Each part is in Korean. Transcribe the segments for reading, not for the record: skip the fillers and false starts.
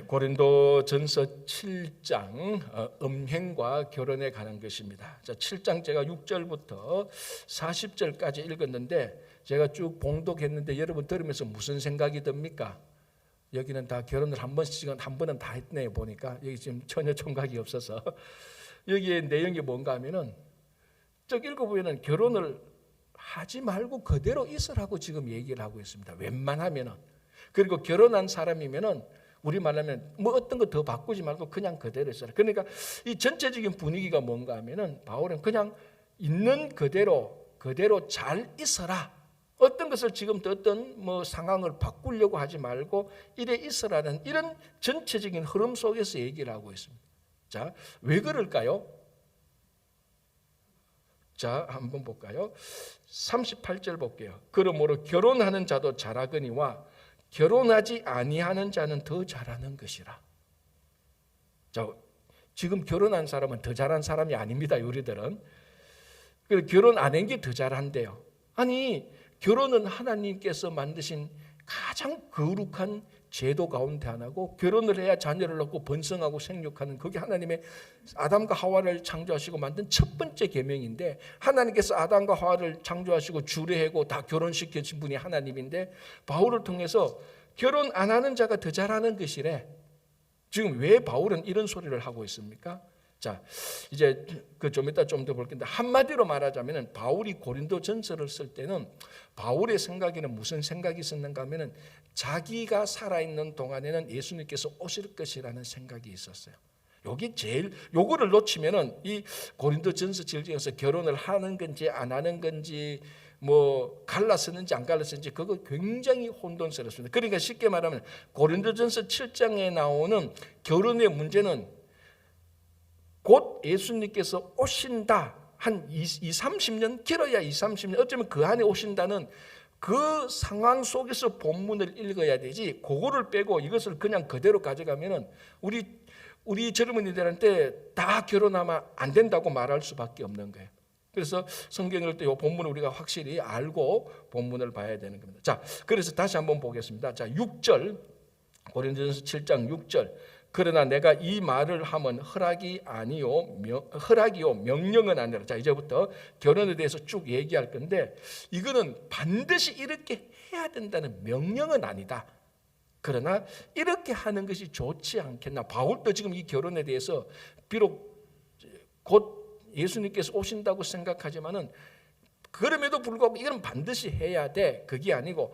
고린도전서 7장 음행과 결혼에 관한 것입니다. 자, 7장 제가 6절부터 40절까지 읽었는데 제가 쭉 봉독했는데 여러분 들으면서 무슨 생각이 듭니까? 여기는 다 결혼을 한 번은 다 했네요. 보니까 여기 지금 전혀 총각이 없어서 여기에 내용이 뭔가 하면은 쭉 읽어보면은 결혼을 하지 말고 그대로 있으라고 지금 얘기를 하고 있습니다. 웬만하면은. 그리고 결혼한 사람이면은 우리 말하면 뭐 어떤 거 더 바꾸지 말고 그냥 그대로 있어라. 그러니까 이 전체적인 분위기가 뭔가 하면은 바울은 그냥 있는 그대로 잘 있어라. 어떤 것을 지금 어떤 뭐 상황을 바꾸려고 하지 말고 이래 있으라는 이런 전체적인 흐름 속에서 얘기를 하고 있습니다. 자, 왜 그럴까요? 자, 한번 볼까요? 38절 볼게요. 그러므로 결혼하는 자도 잘하거니와 결혼하지 아니하는 자는 더 잘하는 것이라. 자, 지금 결혼한 사람은 더 잘한 사람이 아닙니다. 우리들은. 결혼 안 한 게 더 잘한대요. 아니, 결혼은 하나님께서 만드신 가장 거룩한 제도 가운데 하나고, 결혼을 해야 자녀를 낳고 번성하고 생육하는 그게 하나님의 아담과 하와를 창조하시고 만든 첫 번째 계명인데, 하나님께서 아담과 하와를 창조하시고 주례하고 다 결혼시키신 분이 하나님인데, 바울을 통해서 결혼 안 하는 자가 더 잘하는 것이래. 지금 왜 바울은 이런 소리를 하고 있습니까? 자, 이제 그 좀 이따 좀 더 볼 건데, 한마디로 말하자면은 바울이 고린도전서를 쓸 때는 바울의 생각에는 무슨 생각이 있었는가 하면은 자기가 살아있는 동안에는 예수님께서 오실 것이라는 생각이 있었어요. 여기 제일 요거를 놓치면은 이 고린도전서 질중에서 결혼을 하는 건지 안 하는 건지 뭐 갈라서는지 안 갈라서는지 그거 굉장히 혼돈스럽습니다. 그러니까 쉽게 말하면 고린도전서 7장에 나오는 결혼의 문제는 곧 예수님께서 오신다. 한 30년, 길어야 30년, 어쩌면 그 안에 오신다는 그 상황 속에서 본문을 읽어야 되지, 그거를 빼고 이것을 그냥 그대로 가져가면은 우리 젊은이들한테 다 결혼하면 안 된다고 말할 수밖에 없는 거예요. 그래서 성경을 또 이 본문을 우리가 확실히 알고 본문을 봐야 되는 겁니다. 자, 그래서 다시 한번 보겠습니다. 자, 6절, 고린도전서 7장 6절. 그러나 내가 이 말을 하면 허락이요 명령은 아니라. 자, 이제부터 결혼에 대해서 쭉 얘기할 건데, 이거는 반드시 이렇게 해야 된다는 명령은 아니다. 그러나 이렇게 하는 것이 좋지 않겠나. 바울도 지금 이 결혼에 대해서 비록 곧 예수님께서 오신다고 생각하지만은 그럼에도 불구하고 이건 반드시 해야 돼. 그게 아니고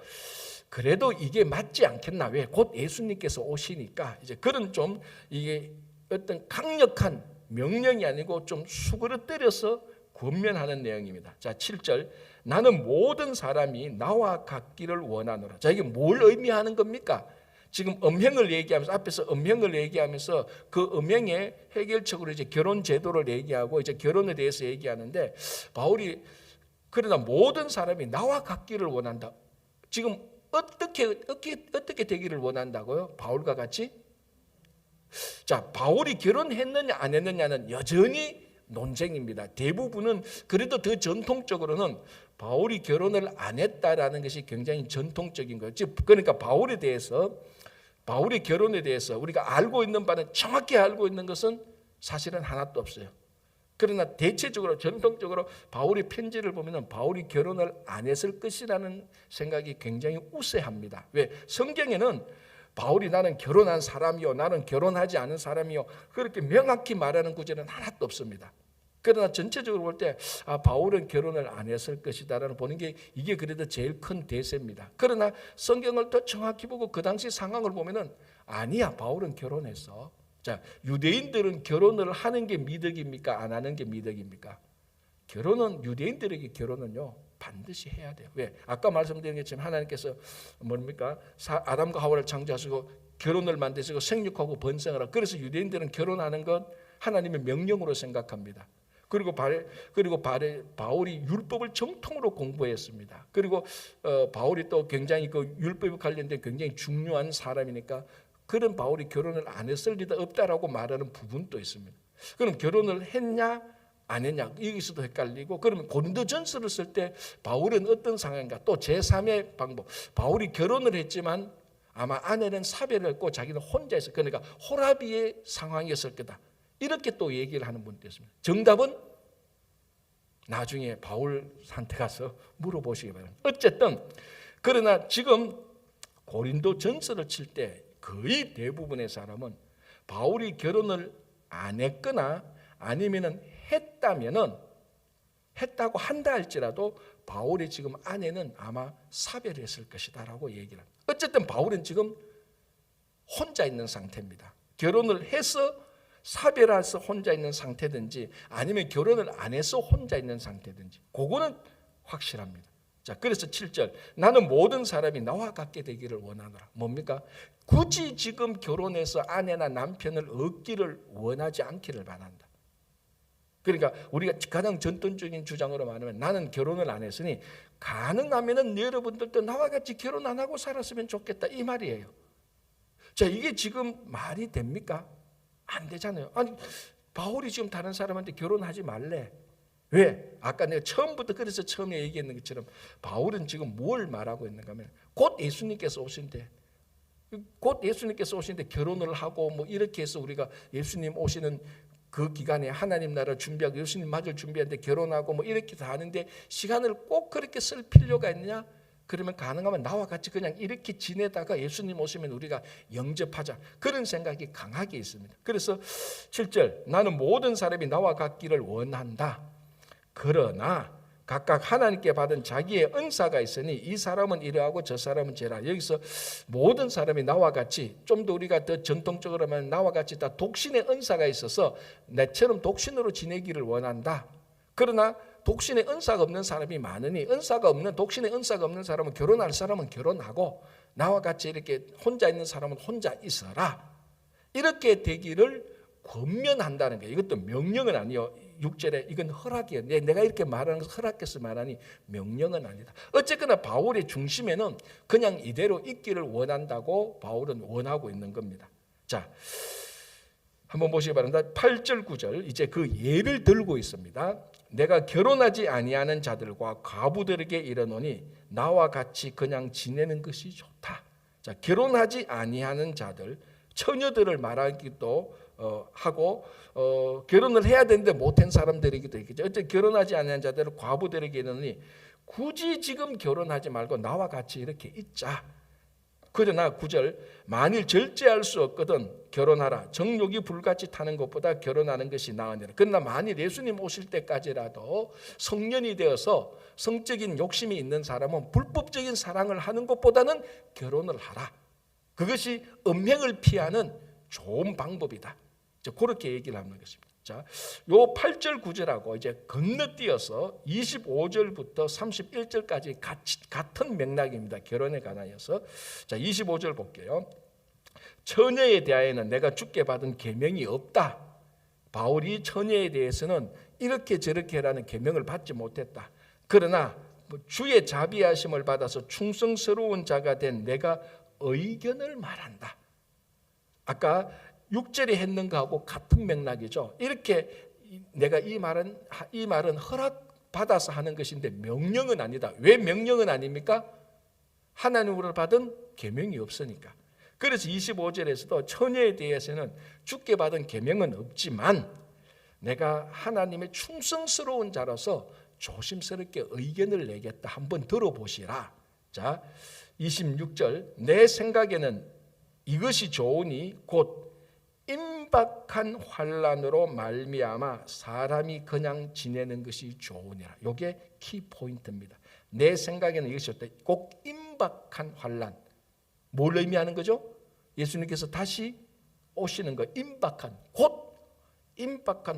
그래도 이게 맞지 않겠나. 왜? 곧 예수님께서 오시니까. 이제 그런 좀 이게 어떤 강력한 명령이 아니고 좀 수그러뜨려서 권면하는 내용입니다. 자, 7절. 나는 모든 사람이 나와 같기를 원하노라. 자, 이게 뭘 의미하는 겁니까? 지금 음행을 얘기하면서, 앞에서 음행을 얘기하면서 그 음행의 해결책으로 이제 결혼 제도를 얘기하고 이제 결혼에 대해서 얘기하는데, 바울이 그러나 모든 사람이 나와 같기를 원한다. 지금 어떻게 되기를 원한다고요? 바울과 같이? 자, 바울이 결혼했느냐 안 했느냐는 여전히 논쟁입니다. 대부분은 그래도 더 전통적으로는 바울이 결혼을 안 했다라는 것이 굉장히 전통적인 거예요. 그러니까 바울의 결혼에 대해서 우리가 알고 있는 바는, 정확히 알고 있는 것은 사실은 하나도 없어요. 그러나 대체적으로 전통적으로 바울의 편지를 보면 바울이 결혼을 안 했을 것이라는 생각이 굉장히 우세합니다. 왜? 성경에는 바울이 나는 결혼한 사람이요, 나는 결혼하지 않은 사람이요, 그렇게 명확히 말하는 구절은 하나도 없습니다. 그러나 전체적으로 볼 때 바울은 결혼을 안 했을 것이다라는 보는 게 이게 그래도 제일 큰 대세입니다. 그러나 성경을 더 정확히 보고 그 당시 상황을 보면은 아니야, 바울은 결혼했어. 자, 유대인들은 결혼을 하는 게 미덕입니까? 안 하는 게 미덕입니까? 유대인들에게 결혼은요 반드시 해야 돼요. 왜? 아까 말씀드린 것처럼 하나님께서 뭡니까? 아담과 하와를 창조하시고 결혼을 만드시고 생육하고 번성하라. 그래서 유대인들은 결혼하는 것 하나님의 명령으로 생각합니다. 그리고 바울이 율법을 정통으로 공부했습니다. 그리고 바울이 또 굉장히 그 율법에 관련된 굉장히 중요한 사람이니까 그런 바울이 결혼을 안 했을 리도 없다라고 말하는 부분도 있습니다. 그럼 결혼을 했냐 안 했냐, 여기서도 헷갈리고, 그러면 고린도전서를 쓸 때 바울은 어떤 상황인가? 또 제3의 방법, 바울이 결혼을 했지만 아마 아내는 사별을 했고 자기는 혼자 있어. 그러니까 호라비의 상황이었을 거다. 이렇게 또 얘기를 하는 분도 있습니다. 정답은 나중에 바울한테 가서 물어보시기 바랍니다. 어쨌든 그러나 지금 고린도 전서를 칠 때 거의 대부분의 사람은 바울이 결혼을 안 했거나 아니면은 했다고 한다 할지라도 바울이 지금 아내는 아마 사별했을 것이다라고 얘기를 합니다. 어쨌든 바울은 지금 혼자 있는 상태입니다. 결혼을 해서 사별해서 혼자 있는 상태든지 아니면 결혼을 안 해서 혼자 있는 상태든지 그거는 확실합니다. 자, 그래서 7절 나는 모든 사람이 나와 같게 되기를 원하노라. 뭡니까? 굳이 지금 결혼해서 아내나 남편을 얻기를 원하지 않기를 바란다. 그러니까 우리가 가장 전통적인 주장으로 말하면 나는 결혼을 안 했으니 가능하면은 여러분들도 나와 같이 결혼 안 하고 살았으면 좋겠다 이 말이에요. 자, 이게 지금 말이 됩니까? 안 되잖아요. 아니 바울이 지금 다른 사람한테 결혼하지 말래. 왜? 아까 내가 처음부터 그래서 처음에 얘기했는 것처럼 바울은 지금 뭘 말하고 있는가 하면 곧 예수님께서 오신대. 곧 예수님께서 오시는데 결혼을 하고 뭐 이렇게 해서 우리가 예수님 오시는 그 기간에 하나님 나라 준비하고 예수님 맞을 준비하는데 결혼하고 뭐 이렇게 다 하는데 시간을 꼭 그렇게 쓸 필요가 있느냐? 그러면 가능하면 나와 같이 그냥 이렇게 지내다가 예수님 오시면 우리가 영접하자. 그런 생각이 강하게 있습니다. 그래서 7절 나는 모든 사람이 나와 같기를 원한다. 그러나 각각 하나님께 받은 자기의 은사가 있으니 이 사람은 이러하고 저 사람은 저라. 여기서 모든 사람이 나와 같이 좀 더 우리가 더 전통적으로 하면 나와 같이 다 독신의 은사가 있어서 내처럼 독신으로 지내기를 원한다. 그러나 독신의 은사가 없는 사람이 많으니 독신의 은사가 없는 사람은 결혼할 사람은 결혼하고 나와 같이 이렇게 혼자 있는 사람은 혼자 있어라. 이렇게 되기를 권면한다는 거예요. 이것도 명령은 아니요. 6절에 이건 허락이에요. 내가 이렇게 말하는 것은 허락해서 말하니 명령은 아니다. 어쨌거나 바울의 중심에는 그냥 이대로 있기를 원한다고 바울은 원하고 있는 겁니다. 자, 한번 보시기 바랍니다. 8절 9절 이제 그 예를 들고 있습니다. 내가 결혼하지 아니하는 자들과 과부들에게 이르노니 나와 같이 그냥 지내는 것이 좋다. 자, 결혼하지 아니하는 자들, 처녀들을 말하기도 하고 결혼을 해야 되는데 못한 사람들이기도 있겠죠. 어쨌든 결혼하지 않은 자들은 과부들에게 이르노니 굳이 지금 결혼하지 말고 나와 같이 이렇게 있자. 그러나 9절 만일 절제할 수 없거든 결혼하라. 정욕이 불같이 타는 것보다 결혼하는 것이 나으니라. 그러나 만일 예수님 오실 때까지라도 성년이 되어서 성적인 욕심이 있는 사람은 불법적인 사랑을 하는 것보다는 결혼을 하라. 그것이 음행을 피하는 좋은 방법이다. 그렇게 얘기를 하는 것입니다. 자, 요 8절 9절하고 이제 건너뛰어서 25절부터 31절까지 같은 맥락입니다. 결혼에 관하여서. 자, 25절 볼게요. 처녀에 대하여는 내가 주께 받은 계명이 없다. 바울이 처녀에 대해서는 이렇게 저렇게 라는 계명을 받지 못했다. 그러나 주의 자비하심을 받아서 충성스러운 자가 된 내가 의견을 말한다. 아까 6절에 했는가하고 같은 맥락이죠. 이렇게 내가 이 말은 허락받아서 하는 것인데 명령은 아니다. 왜 명령은 아닙니까? 하나님으로 받은 계명이 없으니까. 그래서 25절에서도 처녀에 대해서는 주께 받은 계명은 없지만 내가 하나님의 충성스러운 자로서 조심스럽게 의견을 내겠다. 한번 들어보시라. 자, 26절 내 생각에는 이것이 좋으니 곧 임박한 환난으로 말미암아 사람이 그냥 지내는 것이 좋으니라. 이게 키포인트입니다. 내 생각에는 이것이 좋다. 꼭 임박한 환난. 뭘 의미하는 거죠? 예수님께서 다시 오시는 거. 임박한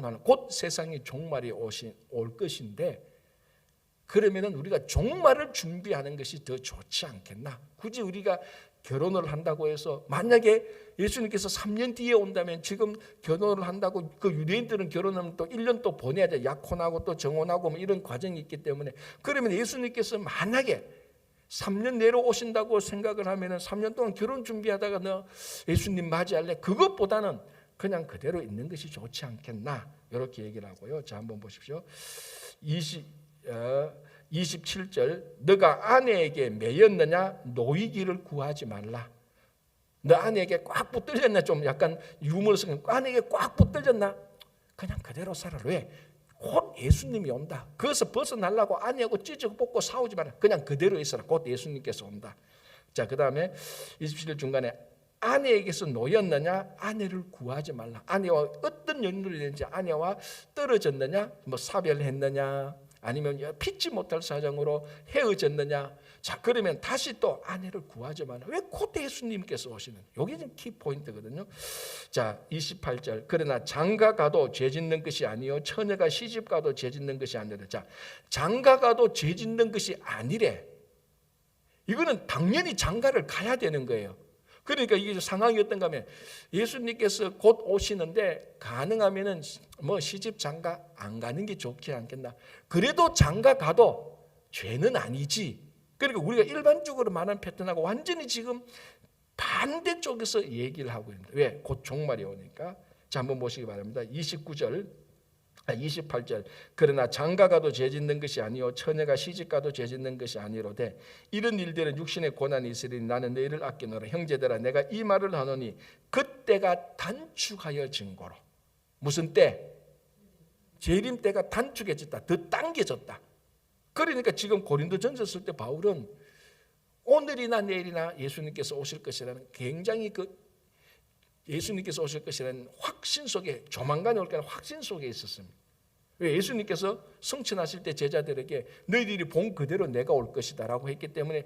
환난. 곧 세상의 종말이 올 것인데 그러면은 우리가 종말을 준비하는 것이 더 좋지 않겠나? 굳이 우리가 결혼을 한다고 해서 만약에 예수님께서 3년 뒤에 온다면 지금 결혼을 한다고 그 유대인들은 결혼하면 또 1년 또 보내야 돼. 약혼하고 또 정혼하고 뭐 이런 과정이 있기 때문에 그러면 예수님께서 만약에 3년 내로 오신다고 생각을 하면은 3년 동안 결혼 준비하다가 너 예수님 맞이할래? 그것보다는 그냥 그대로 있는 것이 좋지 않겠나? 이렇게 얘기를 하고요. 자, 한번 보십시오. 27절 너가 아내에게 매였느냐? 노이기를 구하지 말라. 너 아내에게 꽉 붙들렸나? 좀 약간 유머러스한 아내에게 꽉 붙들렸나? 그냥 그대로 살아. 왜? 곧 예수님이 온다. 거기서 벗어나려고 아내하고 찌적 뽑고 싸우지 마라. 그냥 그대로 있어라. 곧 예수님께서 온다. 자, 그 다음에 27절 중간에 아내에게서 놓였느냐? 아내를 구하지 말라. 아내와 어떤 연결이 되는지, 아내와 떨어졌느냐? 뭐 사별했느냐? 아니면 피치 못할 사정으로 헤어졌느냐? 자, 그러면 다시 또 아내를 구하지 말라. 왜 곧 예수님께서 오시는? 이게 좀 키포인트거든요. 자, 28절. 그러나 장가가도 죄짓는 것이 아니요 처녀가 시집가도 죄짓는 것이 아니라. 자, 장가가도 죄짓는 것이 아니래. 이거는 당연히 장가를 가야 되는 거예요. 그러니까 이게 상황이 어떤가 하면 예수님께서 곧 오시는데 가능하면은 뭐 시집 장가 안 가는 게 좋지 않겠나. 그래도 장가 가도 죄는 아니지. 그러니까 우리가 일반적으로 말하는 패턴하고 완전히 지금 반대쪽에서 얘기를 하고 있는데 왜? 곧 종말이 오니까. 자, 한번 보시기 바랍니다. 28절. 그러나 장가가도 죄짓는 것이 아니요 처녀가 시집가도 죄짓는 것이 아니로되 이런 일들은 육신의 고난이 있으리니 나는 너희를 아끼노라. 형제들아, 내가 이 말을 하노니 그때가 단축하여 증거로. 무슨 때? 재림 때가 단축해졌다. 더 당겨졌다. 그러니까 지금 고린도전서 쓸 때 바울은 오늘이나 내일이나 예수님께서 오실 것이라는 굉장히 예수님께서 오실 것이라는 확신 속에, 조만간 올 거라는 확신 속에 있었습니다. 왜? 예수님께서 성천하실 때 제자들에게 너희들이 본 그대로 내가 올 것이다 라고 했기 때문에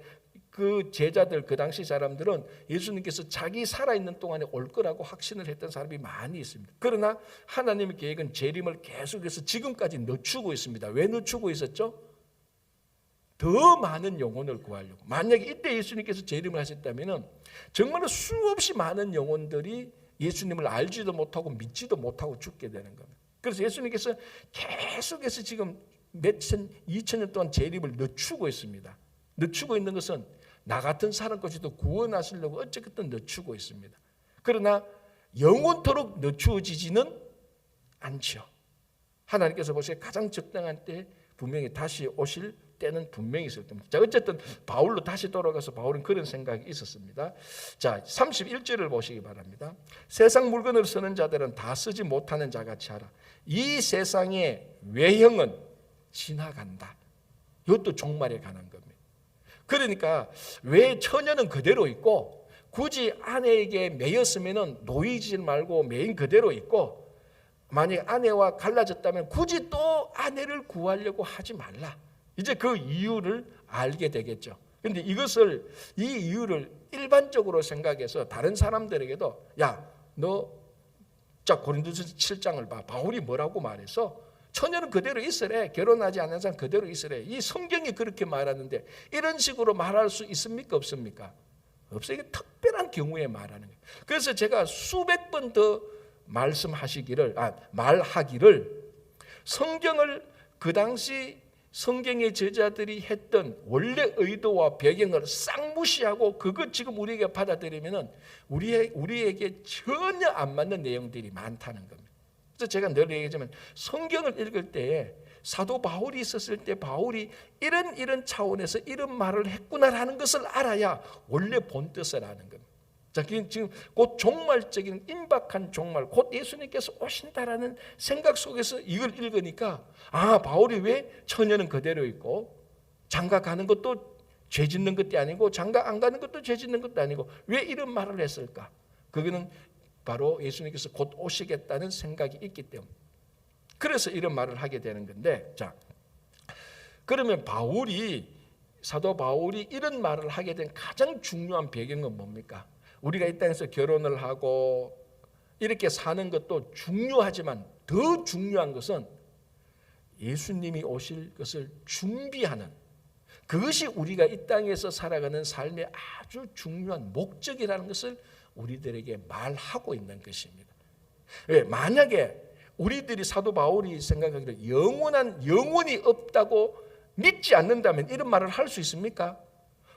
그 제자들, 그 당시 사람들은 예수님께서 자기 살아있는 동안에 올 거라고 확신을 했던 사람이 많이 있습니다. 그러나 하나님의 계획은 재림을 계속해서 지금까지 늦추고 있습니다. 왜 늦추고 있었죠? 더 많은 영혼을 구하려고. 만약에 이때 예수님께서 재림을 하셨다면 정말로 수없이 많은 영혼들이 예수님을 알지도 못하고 믿지도 못하고 죽게 되는 겁니다. 그래서 예수님께서 계속해서 지금 몇천, 2000년 동안 재림을 늦추고 있습니다. 늦추고 있는 것은 나 같은 사람까지도 구원하시려고 어쨌든 늦추고 있습니다. 그러나 영원토록 늦추어지지는 않죠. 하나님께서 보시기에 가장 적당한 때 분명히 다시 오실 때는 분명히 있을 겁니다. 자, 어쨌든 바울로 다시 돌아가서 바울은 그런 생각이 있었습니다. 자, 31절을 보시기 바랍니다. 세상 물건을 쓰는 자들은 다 쓰지 못하는 자같이 하라. 이 세상의 외형은 지나간다. 이것도 종말에 관한 겁니다. 그러니까 왜 처녀는 그대로 있고 굳이 아내에게 매였으면 놓이지 말고 매인 그대로 있고 만약 아내와 갈라졌다면 굳이 또 아내를 구하려고 하지 말라. 이제 그 이유를 알게 되겠죠. 그런데 이 이유를 일반적으로 생각해서 다른 사람들에게도 야, 너 자 고린도전서 7장을 봐. 바울이 뭐라고 말해서 처녀는 그대로 있으래. 결혼하지 않은 사람 그대로 있으래. 이 성경이 그렇게 말하는데 이런 식으로 말할 수 있습니까? 없습니까? 없어요. 이게 특별한 경우에 말하는 거예요. 그래서 제가 수백 번 더 말하기를 성경을 그 당시 성경의 제자들이 했던 원래 의도와 배경을 싹 무시하고 그것 지금 우리에게 받아들이면 우리에게 전혀 안 맞는 내용들이 많다는 겁니다. 그래서 제가 늘 얘기하지만 성경을 읽을 때에 사도 바울이 있었을 때 바울이 이런 차원에서 이런 말을 했구나라는 것을 알아야 원래 본 뜻을 아는 겁니다. 자, 지금 곧 종말적인 임박한 종말, 곧 예수님께서 오신다라는 생각 속에서 이걸 읽으니까 바울이 왜 처녀는 그대로 있고 장가 가는 것도 죄 짓는 것도 아니고 장가 안 가는 것도 죄 짓는 것도 아니고 왜 이런 말을 했을까? 그거는 바로 예수님께서 곧 오시겠다는 생각이 있기 때문에 그래서 이런 말을 하게 되는 건데, 자, 그러면 사도 바울이 이런 말을 하게 된 가장 중요한 배경은 뭡니까? 우리가 이 땅에서 결혼을 하고 이렇게 사는 것도 중요하지만 더 중요한 것은 예수님이 오실 것을 준비하는, 그것이 우리가 이 땅에서 살아가는 삶의 아주 중요한 목적이라는 것을 우리들에게 말하고 있는 것입니다. 왜? 만약에 우리들이 사도 바울이 생각하기를 영원이 없다고 믿지 않는다면 이런 말을 할 수 있습니까?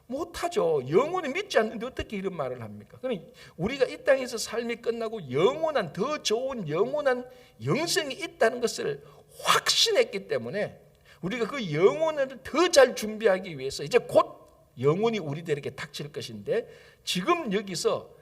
못하죠. 영원히 믿지 않는데 어떻게 이런 말을 합니까? 그러니 우리가 이 땅에서 삶이 끝나고 더 좋은 영원한 영생이 있다는 것을 확신했기 때문에 우리가 그 영혼을 더 잘 준비하기 위해서 이제 곧 영혼이 우리들에게 닥칠 것인데 지금 여기서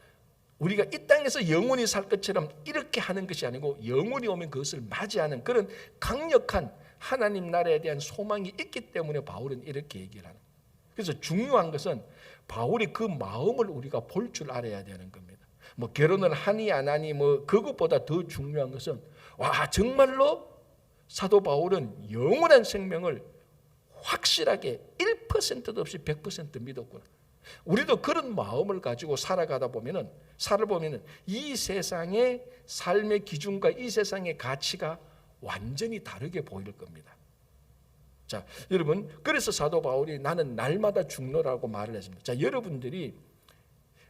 우리가 이 땅에서 영원히 살 것처럼 이렇게 하는 것이 아니고 영원히 오면 그것을 맞이하는 그런 강력한 하나님 나라에 대한 소망이 있기 때문에 바울은 이렇게 얘기를 하는 거예요. 그래서 중요한 것은 바울이 그 마음을 우리가 볼 줄 알아야 되는 겁니다. 뭐 결혼을 하니 안 하니 뭐 그것보다 더 중요한 것은 정말로 사도 바울은 영원한 생명을 확실하게 1%도 없이 100% 믿었구나. 우리도 그런 마음을 가지고 살아가다 보면은 이 세상의 삶의 기준과 이 세상의 가치가 완전히 다르게 보일 겁니다. 자, 여러분, 그래서 사도 바울이 나는 날마다 죽노라고 말을 했습니다. 자, 여러분들이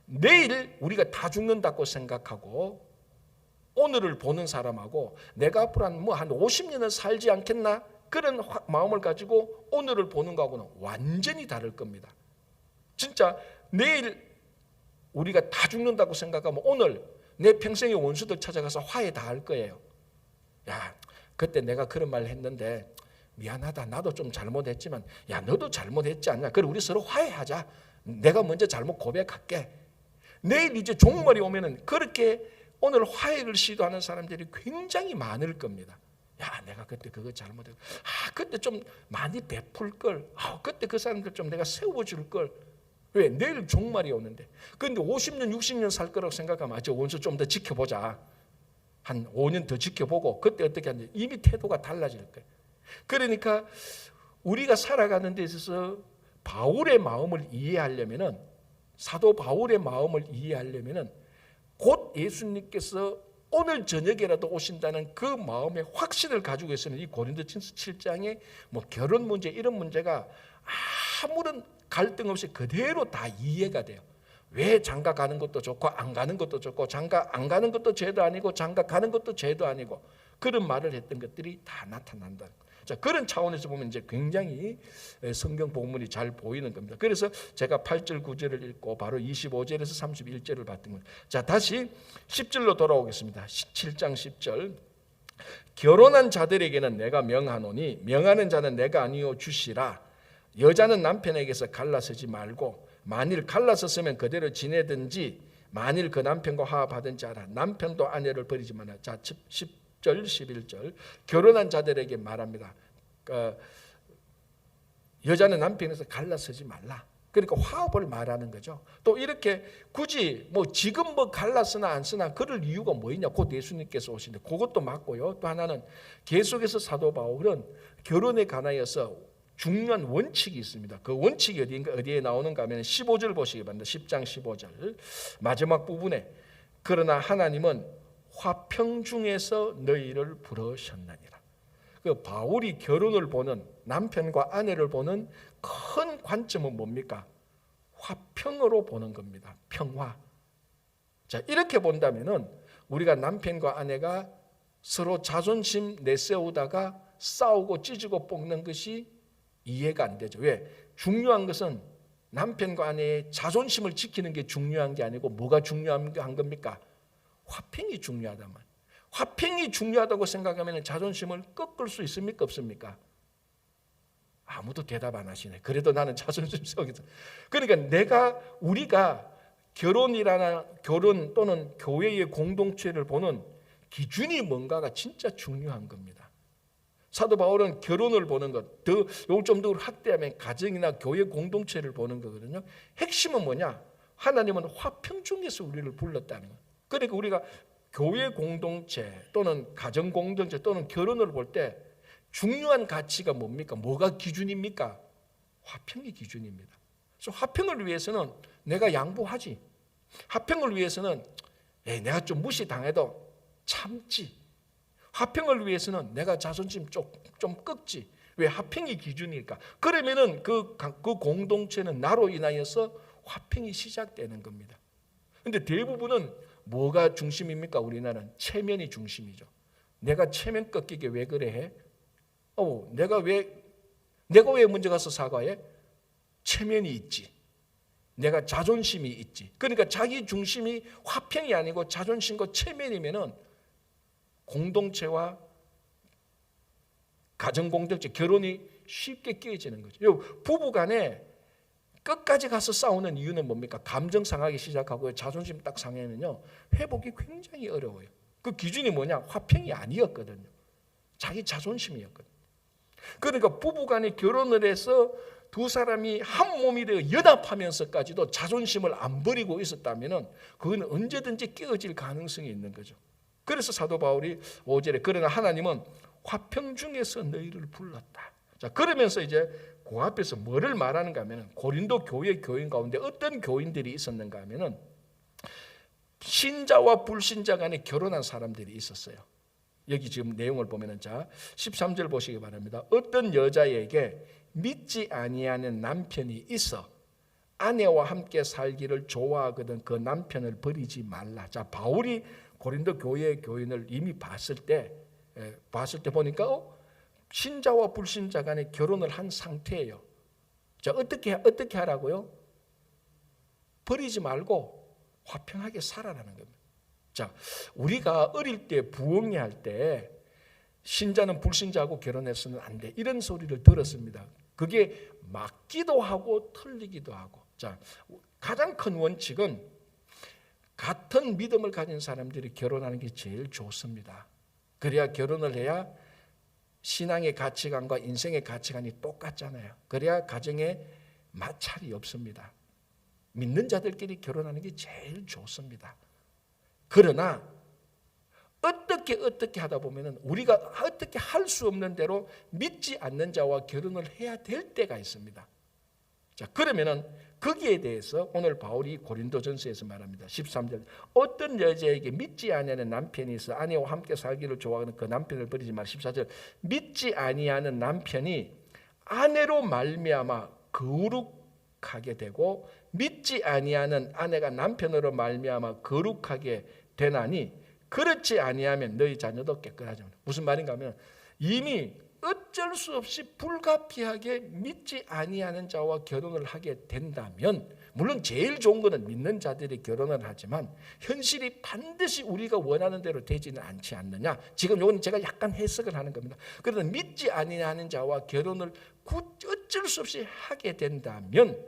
내일 우리가 다 죽는다고 생각하고 오늘을 보는 사람하고 내가 앞으로 한 50년은 살지 않겠나? 그런 마음을 가지고 오늘을 보는 거하고는 완전히 다를 겁니다. 진짜 내일 우리가 다 죽는다고 생각하면 오늘 내 평생의 원수들 찾아가서 화해 다 할 거예요. 야, 그때 내가 그런 말을 했는데 미안하다. 나도 좀 잘못했지만 야, 너도 잘못했지 않냐? 그래, 우리 서로 화해하자. 내가 먼저 잘못 고백할게. 내일 이제 종말이 오면은 그렇게 오늘 화해를 시도하는 사람들이 굉장히 많을 겁니다. 야, 내가 그때 그거 잘못했고, 그때 좀 많이 베풀 걸. 그때 그 사람들 좀 내가 세워줄 걸. 왜? 내일 종말이 오는데. 그런데 50년, 60년 살 거라고 생각하면 저 원수 좀 더 지켜보자. 한 5년 더 지켜보고 그때 어떻게 하는지 이미 태도가 달라질 거예요. 그러니까 우리가 살아가는 데 있어서 바울의 마음을 이해하려면은, 사도 바울의 마음을 이해하려면은 곧 예수님께서 오늘 저녁에라도 오신다는 그 마음의 확신을 가지고 있으면 이 고린도전서 7장의 뭐 결혼 문제 이런 문제가 아무런 갈등 없이 그대로 다 이해가 돼요. 왜 장가 가는 것도 좋고 안 가는 것도 좋고, 장가 안 가는 것도 죄도 아니고 장가 가는 것도 죄도 아니고, 그런 말을 했던 것들이 다 나타난다. 자, 그런 차원에서 보면 이제 굉장히 성경 본문이 잘 보이는 겁니다. 그래서 제가 8절 9절을 읽고 바로 25절에서 31절을 봤던 거예요. 자, 다시 10절로 돌아오겠습니다. 7장 10절. 결혼한 자들에게는 내가 명하노니 명하는 자는 내가 아니요 주시라. 여자는 남편에게서 갈라서지 말고 만일 갈라섰으면 그대로 지내든지 만일 그 남편과 화합하든지 하라. 남편도 아내를 버리지 마라. 자, 10절 11절 결혼한 자들에게 말합니다. 여자는 남편에서 갈라서지 말라. 그러니까 화합을 말하는 거죠. 또 이렇게 굳이 뭐 지금 뭐 갈라서나 안 쓰나 그럴 이유가 뭐 있냐. 곧 예수님께서 오신데 그것도 맞고요. 또 하나는 계속해서 사도 바울은 결혼에 관하여서 중요한 원칙이 있습니다. 그 원칙이 어디에 나오는가 하면 15절 보시기 바랍니다. 10장 15절 마지막 부분에 그러나 하나님은 화평 중에서 너희를 부르셨느니라. 그 바울이 결혼을 보는, 남편과 아내를 보는 큰 관점은 뭡니까? 화평으로 보는 겁니다. 평화. 자, 이렇게 본다면은 우리가 남편과 아내가 서로 자존심 내세우다가 싸우고 찢고 볶는 것이 이해가 안 되죠. 왜? 중요한 것은 남편과 아내의 자존심을 지키는 게 중요한 게 아니고 뭐가 중요한 겁니까? 화평이 중요하다만. 화평이 중요하다고 생각하면 자존심을 꺾을 수 있습니까? 없습니까? 아무도 대답 안 하시네. 그래도 나는 자존심 속에서. 그러니까 우리가 결혼 또는 교회의 공동체를 보는 기준이 뭔가가 진짜 중요한 겁니다. 사도 바울은 결혼을 보는 것, 좀 더 확대하면 가정이나 교회 공동체를 보는 거거든요. 핵심은 뭐냐? 하나님은 화평 중에서 우리를 불렀다는 거예요. 그러니까 우리가 교회 공동체 또는 가정 공동체 또는 결혼을 볼 때 중요한 가치가 뭡니까? 뭐가 기준입니까? 화평이 기준입니다. 그래서 화평을 위해서는 내가 양보하지. 화평을 위해서는 내가 좀 무시당해도 참지. 화평을 위해서는 내가 자존심 좀 꺾지. 왜? 화평이 기준이니까. 그러면은 그 공동체는 나로 인하여서 화평이 시작되는 겁니다. 근데 대부분은 뭐가 중심입니까? 우리나라는 체면이 중심이죠. 내가 체면 꺾이게 왜 그래 해? 내가 왜 먼저 가서 사과해? 체면이 있지. 내가 자존심이 있지. 그러니까 자기 중심이 화평이 아니고 자존심과 체면이면은 공동체와 가정 공동체, 결혼이 쉽게 깨지는 거죠. 부부 간에 끝까지 가서 싸우는 이유는 뭡니까? 감정 상하기 시작하고 자존심 딱 상하면요, 회복이 굉장히 어려워요. 그 기준이 뭐냐? 화평이 아니었거든요. 자기 자존심이었거든요. 그러니까 부부간에 결혼을 해서 두 사람이 한 몸이 되어 연합하면서까지도 자존심을 안 버리고 있었다면 그건 언제든지 깨어질 가능성이 있는 거죠. 그래서 사도 바울이 5절에 그러나 하나님은 화평 중에서 너희를 불렀다. 자, 그러면서 이제 그 앞에서 뭐를 말하는가 하면 고린도 교회 교인 가운데 어떤 교인들이 있었는가 하면은 신자와 불신자 간에 결혼한 사람들이 있었어요. 여기 지금 내용을 보면은 자 13절 보시기 바랍니다. 어떤 여자에게 믿지 아니하는 남편이 있어 아내와 함께 살기를 좋아하거든 그 남편을 버리지 말라. 자, 바울이 고린도 교회 교인을 이미 봤을 때 보니까 신자와 불신자 간에 결혼을 한 상태예요. 자, 어떻게 하라고요? 버리지 말고 화평하게 살아라는 겁니다. 자, 우리가 어릴 때 부흥회할 때 신자는 불신자하고 결혼해서는 안 돼, 이런 소리를 들었습니다. 그게 맞기도 하고 틀리기도 하고. 자, 가장 큰 원칙은 같은 믿음을 가진 사람들이 결혼하는 게 제일 좋습니다. 그래야 결혼을 해야 신앙의 가치관과 인생의 가치관이 똑같잖아요. 그래야 가정에 마찰이 없습니다. 믿는 자들끼리 결혼하는 게 제일 좋습니다. 그러나 어떻게 하다 보면은 우리가 어떻게 할 수 없는 대로 믿지 않는 자와 결혼을 해야 될 때가 있습니다. 자, 그러면은 거기에 대해서 오늘 바울이 고린도전서에서 말합니다. 13절 어떤 여자에게 믿지 아니하는 남편이 있어 아내와 함께 살기를 좋아하는 그 남편을 버리지 말. 14절 믿지 아니하는 남편이 아내로 말미암아 거룩하게 되고 믿지 아니하는 아내가 남편으로 말미암아 거룩하게 되나니 그렇지 아니하면 너희 자녀도 깨끗하지. 무슨 말인가 하면 이미 어쩔 수 없이 불가피하게 믿지 아니하는 자와 결혼을 하게 된다면, 물론 제일 좋은 것은 믿는 자들이 결혼을 하지만 현실이 반드시 우리가 원하는 대로 되지는 않지 않느냐. 지금 이건 제가 약간 해석을 하는 겁니다. 그러나 믿지 아니하는 자와 결혼을 어쩔 수 없이 하게 된다면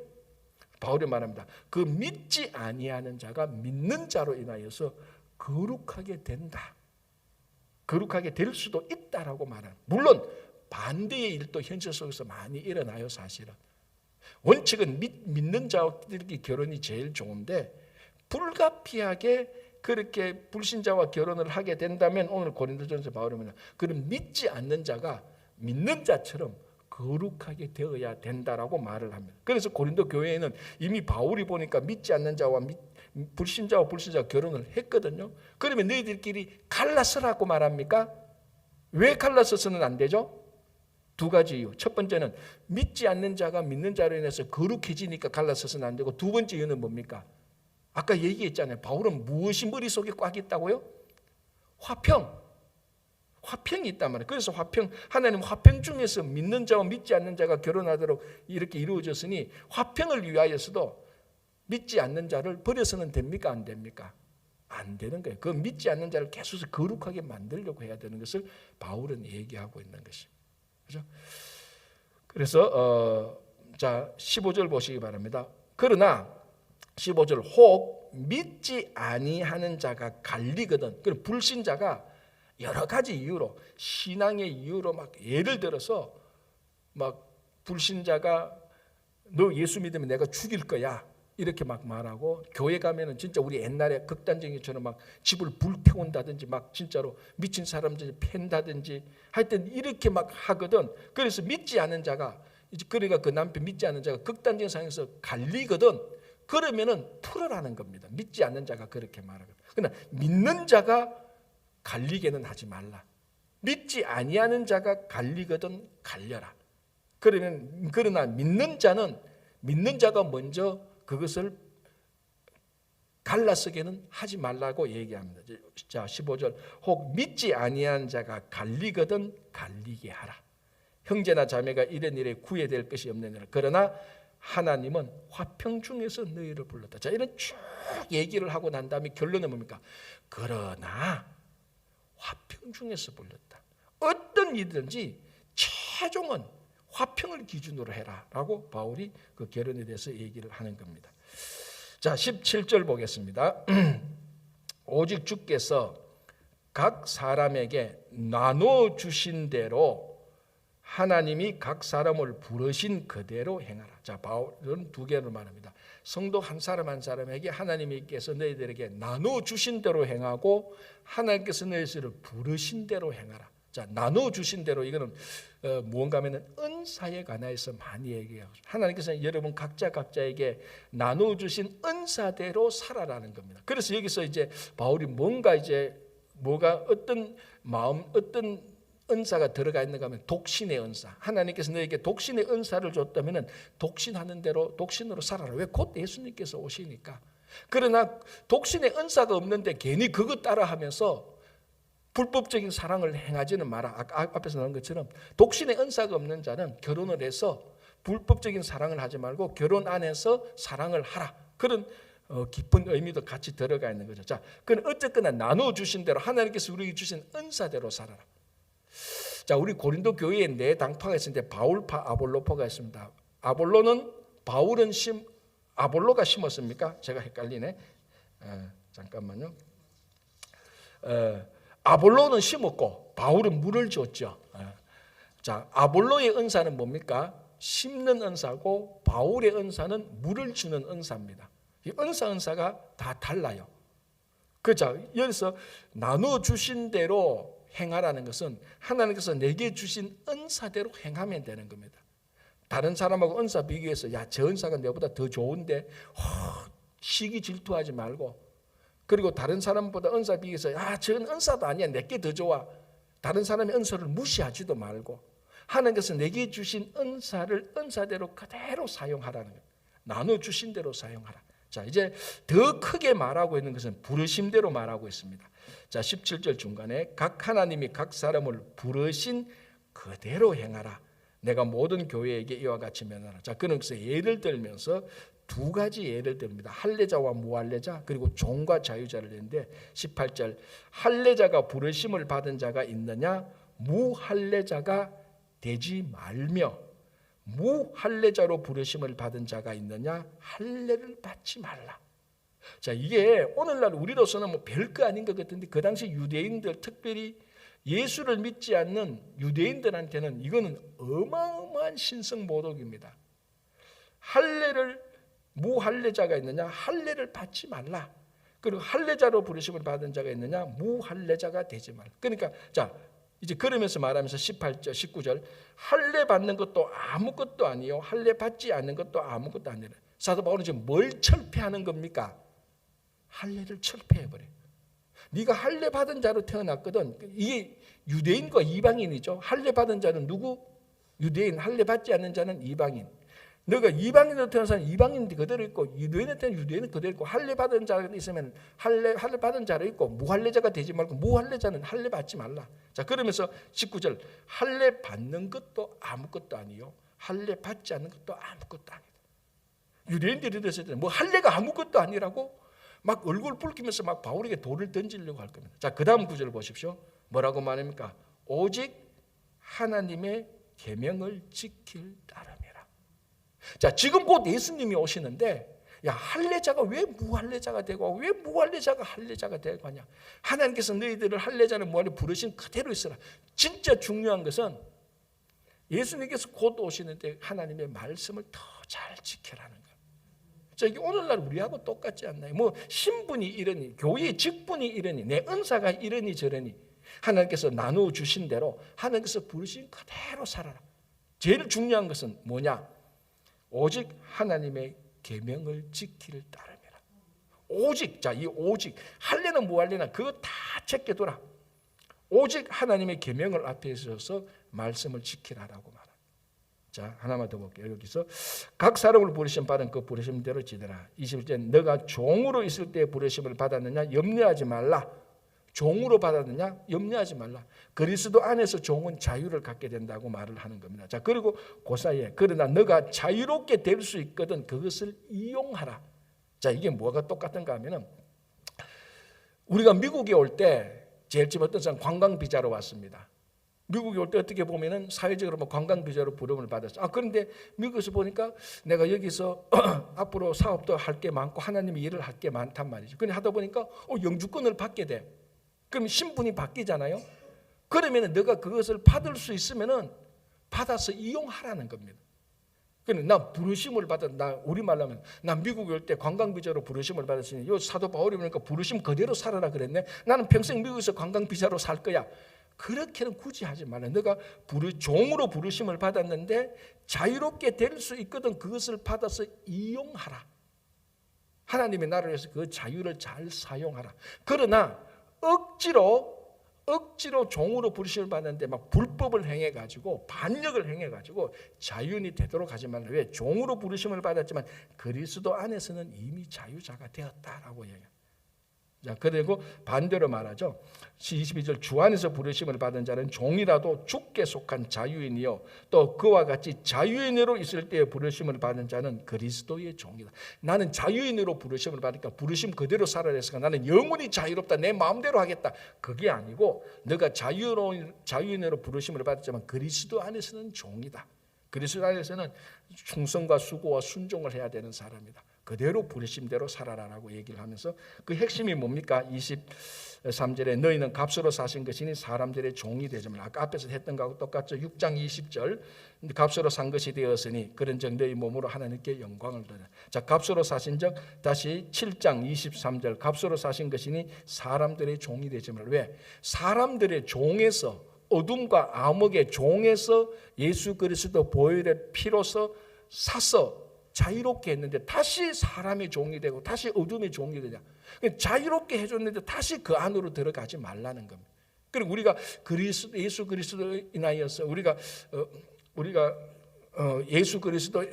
바울이 말합니다. 그 믿지 아니하는 자가 믿는 자로 인하여서 거룩하게 된다. 거룩하게 될 수도 있다라고 말합니다. 물론 반대의 일도 현실 속에서 많이 일어나요. 사실은 원칙은 믿는 자들끼리 결혼이 제일 좋은데 불가피하게 그렇게 불신자와 결혼을 하게 된다면 오늘 고린도전서 바울이 뭐냐, 그럼 믿지 않는 자가 믿는 자처럼 거룩하게 되어야 된다라고 말을 합니다. 그래서 고린도 교회에는 이미 바울이 보니까 믿지 않는 자와 불신자와 불신자가 결혼을 했거든요. 그러면 너희들끼리 갈라서라고 말합니까? 왜 갈라서서는 안 되죠? 두 가지 이유. 첫 번째는 믿지 않는 자가 믿는 자로 인해서 거룩해지니까 갈라서서는 안 되고, 두 번째 이유는 뭡니까? 아까 얘기했잖아요. 바울은 무엇이 머릿속에 꽉 있다고요? 화평이 있단 말이에요. 그래서 하나님 화평 중에서 믿는 자와 믿지 않는 자가 결혼하도록 이렇게 이루어졌으니 화평을 위하여서도 믿지 않는 자를 버려서는 됩니까? 안 됩니까? 안 되는 거예요. 그 믿지 않는 자를 계속 거룩하게 만들려고 해야 되는 것을 바울은 얘기하고 있는 것입니다. 그렇죠? 그래서 자 15절 보시기 바랍니다. 그러나 15절 혹 믿지 아니하는 자가 갈리거든. 그럼 불신자가 여러 가지 이유로, 신앙의 이유로 막 예를 들어서 막 불신자가 너 예수 믿으면 내가 죽일 거야 이렇게 막 말하고, 교회 가면은 진짜 우리 옛날에 극단적인처럼 막 집을 불태운다든지 막 진짜로 미친 사람들 팬다든지 하여튼 이렇게 막 하거든. 그래서 믿지 않은 자가, 그러니까 그 남편 믿지 않는 자가 극단적인 상황에서 갈리거든. 그러면은 풀어라는 겁니다. 믿지 않는 자가 그렇게 말하거든. 그러나 믿는 자가 갈리게는 하지 말라. 믿지 아니하는 자가 갈리거든 갈려라. 그러나 믿는 자가 먼저 그것을 갈라서게는 하지 말라고 얘기합니다. 자 15절 혹 믿지 아니한 자가 갈리거든 갈리게 하라. 형제나 자매가 이런 일에 구애될 것이 없느니라. 그러나 하나님은 화평 중에서 너희를 불렀다. 자, 이런 쭉 얘기를 하고 난 다음에 결론은 뭡니까? 그러나 화평 중에서 불렀다. 어떤 일이든지 최종은 화평을 기준으로 해라라고 바울이 그 결혼에 대해서 얘기를 하는 겁니다. 자, 17절 보겠습니다. 오직 주께서 각 사람에게 나눠 주신 대로 하나님이 각 사람을 부르신 그대로 행하라. 자, 바울은 두 개를 말합니다. 성도 한 사람 한 사람에게 하나님께서 너희들에게 나눠 주신 대로 행하고 하나님께서 너희들을 부르신 대로 행하라. 자, 나눠 주신 대로 이거는 무언가 하면은 은사에 관해서 많이 얘기해요. 하나님께서 여러분 각자에게 나눠 주신 은사대로 살아라는 겁니다. 그래서 여기서 이제 바울이 뭐가 어떤 마음, 어떤 은사가 들어가 있는가 하면 독신의 은사. 하나님께서 너에게 독신의 은사를 줬다면 독신하는 대로 독신으로 살아라. 왜? 곧 예수님께서 오시니까. 그러나 독신의 은사가 없는데 괜히 그것 따라하면서 불법적인 사랑을 행하지는 마라. 앞에서 나온 것처럼 독신의 은사가 없는 자는 결혼을 해서 불법적인 사랑을 하지 말고 결혼 안에서 사랑을 하라. 그런 깊은 의미도 같이 들어가 있는 거죠. 자, 그건 어쨌거나 나눠 주신 대로 하나님께서 우리에게 주신 은사대로 살아라. 자, 우리 고린도 교회에 네 당파가 있는데 바울파, 아볼로파가 있습니다. 아볼로가 심었습니까? 제가 헷갈리네. 잠깐만요. 아볼로는 심었고 바울은 물을 줬죠. 자, 아볼로의 은사는 뭡니까? 심는 은사고 바울의 은사는 물을 주는 은사입니다. 이 은사가 다 달라요. 그죠? 여기서 나눠 주신 대로 행하라는 것은 하나님께서 내게 주신 은사대로 행하면 되는 겁니다. 다른 사람하고 은사 비교해서 야, 저 은사가 내보다 더 좋은데 시기 질투하지 말고, 그리고 다른 사람보다 은사 비교해서 야, 저건 은사도 아니야, 내게 더 좋아, 다른 사람의 은사를 무시하지도 말고 하나님께서 내게 주신 은사를 은사대로 그대로 사용하라는 거예요. 나눠 주신 대로 사용하라. 자, 이제 더 크게 말하고 있는 것은 부르심대로 말하고 있습니다. 자, 17절 중간에 각 하나님이 각 사람을 부르신 그대로 행하라. 내가 모든 교회에게 이와 같이 면하라. 자, 그러면서 예를 들면서 두 가지 예를 듭니다. 할례자와 무할례자, 그리고 종과 자유자를 냈는데 18절 할례자가 부르심을 받은 자가 있느냐, 무할례자가 되지 말며 무할례자로 부르심을 받은 자가 있느냐, 할례를 받지 말라. 자, 이게 오늘날 우리로서는 뭐 별거 아닌 것 같은데 그 당시 유대인들, 특별히 예수를 믿지 않는 유대인들한테는 이거는 어마어마한 신성모독입니다. 무할례자가 있느냐, 할례를 받지 말라. 그리고 할례자로 부르심을 받은 자가 있느냐, 무할례자가 되지 말라. 그러니까 자, 이제 그러면서 말하면서 18절, 19절 할례 받는 것도 아무것도 아니요, 할례 받지 않는 것도 아무것도 아니라. 사도 바울은 지금 뭘 철폐하는 겁니까? 할례를 철폐해버려요. 네가 할례 받은 자로 태어났거든. 이게 유대인과 이방인이죠. 할례 받은 자는 누구? 유대인. 할례 받지 않는 자는 이방인. 너가 이방인으로 태어나서 이방인 그대로 있고 유대인으로 태어나서 유대인 그대로 있고 할례 받은 자가 있으면 할례 받은 자로 있고 무할례자가 되지 말고 무할례자는 할례 받지 말라. 자, 그러면서 19절 할례 받는 것도 아무것도 아니요, 할례 받지 않는 것도 아무것도 아니다. 유대인들이 됐을 때는 뭐 할례가 아무것도 아니라고 막 얼굴 붉히면서 막 바울에게 돌을 던지려고 할 겁니다. 자, 그 다음 구절을 보십시오. 뭐라고 말합니까? 오직 하나님의 계명을 지킬 따름이라. 자, 지금 곧 예수님이 오시는데 야, 할례자가 왜 무할례자가 되고 왜 무할례자가 할례자가 되고 하냐? 하나님께서 너희들을 할례자는 무할례 부르신 그대로 있으라. 진짜 중요한 것은 예수님께서 곧 오시는데 하나님의 말씀을 더 잘 지켜라는 거예요. 자, 이게 오늘날 우리하고 똑같지 않나요? 뭐 신분이 이러니, 교회의 직분이 이러니, 내 은사가 이러니 저러니 하나님께서 나누어 주신 대로 하나님께서 부르신 그대로 살아라. 제일 중요한 것은 뭐냐? 오직 하나님의 계명을 지키를 따름이라. 오직, 자, 이 오직 할례는 무할례나 그거 다 제껴둬라. 오직 하나님의 계명을 앞에 서서 말씀을 지키라라고 말합니다. 자, 하나만 더 볼게요. 여기서 각 사람을 부르심 받은 그 부르심대로 지내라. 21절 너가 종으로 있을 때 부르심을 받았느냐, 염려하지 말라. 종으로 받았느냐, 염려하지 말라. 그리스도 안에서 종은 자유를 갖게 된다고 말을 하는 겁니다. 자, 그리고 그 사이에 그러나 너가 자유롭게 될 수 있거든 그것을 이용하라. 자, 이게 뭐가 똑같은가 하면은 우리가 미국에 올 때 제일 처음 어떤 사람 관광 비자로 왔습니다. 미국에 올 때 어떻게 보면은 사회적으로 뭐 관광 비자로 부름을 받았어. 그런데 미국에서 보니까 내가 여기서 앞으로 사업도 할 게 많고 하나님의 일을 할 게 많단 말이죠. 근데 하다 보니까 영주권을 받게 돼. 그럼 신분이 바뀌잖아요. 그러면은 너가 그것을 받을 수 있으면은 받아서 이용하라는 겁니다. 그러니까 나 부르심을 나 우리말로 하면 나 미국에 올 때 관광 비자로 부르심을 받았으니 요 사도 바울이 보니까 부르심 그대로 살아라 그랬네. 나는 평생 미국에서 관광 비자로 살 거야. 그렇게는 굳이 하지 말라. 너가 종으로 부르심을 받았는데 자유롭게 될 수 있거든. 그것을 받아서 이용하라. 하나님의 나라를 위해서 그 자유를 잘 사용하라. 그러나 억지로 종으로 부르심을 받는데 막 불법을 행해가지고 반역을 해가지고 자유인이 되도록 하지 말라. 왜? 종으로 부르심을 받았지만 그리스도 안에서는 이미 자유자가 되었다라고 얘기해요. 자, 그리고 반대로 말하죠. 22절 주 안에서 부르심을 받은 자는 종이라도 주께 속한 자유인이요 또 그와 같이 자유인으로 있을 때에 부르심을 받은 자는 그리스도의 종이다. 나는 자유인으로 부르심을 받으니까 부르심 그대로 살아야 했으니까 나는 영원히 자유롭다. 내 마음대로 하겠다. 그게 아니고 너가 자유인으로 부르심을 받았지만 그리스도 안에서는 종이다. 그리스도 안에서는 충성과 수고와 순종을 해야 되는 사람이다. 그대로 부르심대로 살아라라고 얘기를 하면서 그 핵심이 뭡니까? 23절에 너희는 값으로 사신 것이니 사람들의 종이 되지 말라. 아까 앞에서 했던 거하고 똑같죠. 6장 20절 값으로 산 것이 되었으니 그런즉 너희 몸으로 하나님께 영광을 돌리라. 자, 값으로 사신 적 다시 7장 23절 값으로 사신 것이니 사람들의 종이 되지 말라. 왜? 사람들의 종에서 어둠과 암흑의 종에서 예수 그리스도 보혈의 피로서 사서 자유롭게 했는데 다시 사람의 종이 되고 다시 어둠의 종이 되냐. 자유롭게 해줬는데 다시 그 안으로 들어가지 말라는 겁니다. 그리고 우리가 예수 그리스도 인하여서 우리가 예수 그리스도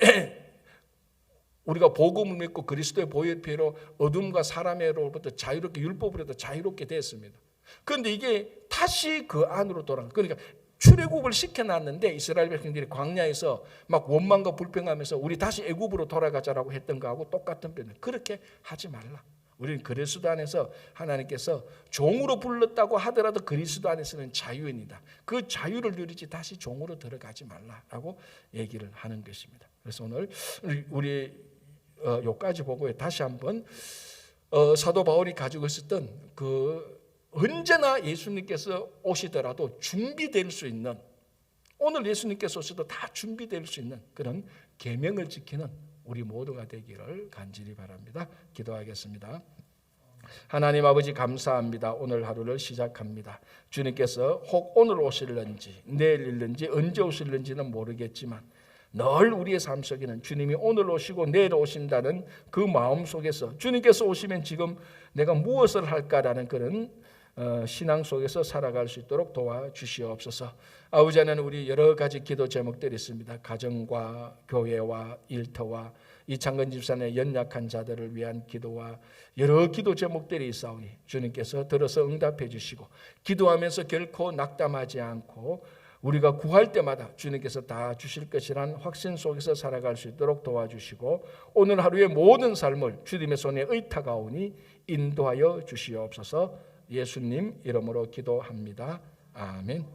우리가 복음을 믿고 그리스도의 보혈 피로 어둠과 사람으로부터 자유롭게 율법으로부터 자유롭게 됐습니다. 그런데 이게 다시 그 안으로 돌아가. 그러니까 출애굽을 시켜놨는데 이스라엘 백성들이 광야에서 막 원망과 불평하면서 우리 다시 애굽으로 돌아가자라고 했던 거하고 똑같은 표현. 그렇게 하지 말라. 우리는 그리스도 안에서 하나님께서 종으로 불렀다고 하더라도 그리스도 안에서는 자유인이다. 그 자유를 누리지 다시 종으로 들어가지 말라라고 얘기를 하는 것입니다. 그래서 오늘 우리 요까지 보고 다시 한번 사도 바울이 가지고 있었던 그 언제나 예수님께서 오시더라도 준비될 수 있는, 오늘 예수님께서 오셔도 다 준비될 수 있는 그런 계명을 지키는 우리 모두가 되기를 간절히 바랍니다. 기도하겠습니다. 하나님 아버지 감사합니다. 오늘 하루를 시작합니다. 주님께서 혹 오늘 오실는지 내일 일는지 언제 오실는지는 모르겠지만 늘 우리의 삶 속에는 주님이 오늘 오시고 내일 오신다는 그 마음 속에서 주님께서 오시면 지금 내가 무엇을 할까라는 그런 신앙 속에서 살아갈 수 있도록 도와주시옵소서. 아버지 하나님, 우리 여러 가지 기도 제목들이 있습니다. 가정과 교회와 일터와 이창근 집사의 연약한 자들을 위한 기도와 여러 기도 제목들이 있사오니 주님께서 들어서 응답해 주시고 기도하면서 결코 낙담하지 않고 우리가 구할 때마다 주님께서 다 주실 것이란 확신 속에서 살아갈 수 있도록 도와주시고 오늘 하루의 모든 삶을 주님의 손에 의탁하오니 인도하여 주시옵소서. 예수님 이름으로 기도합니다. 아멘.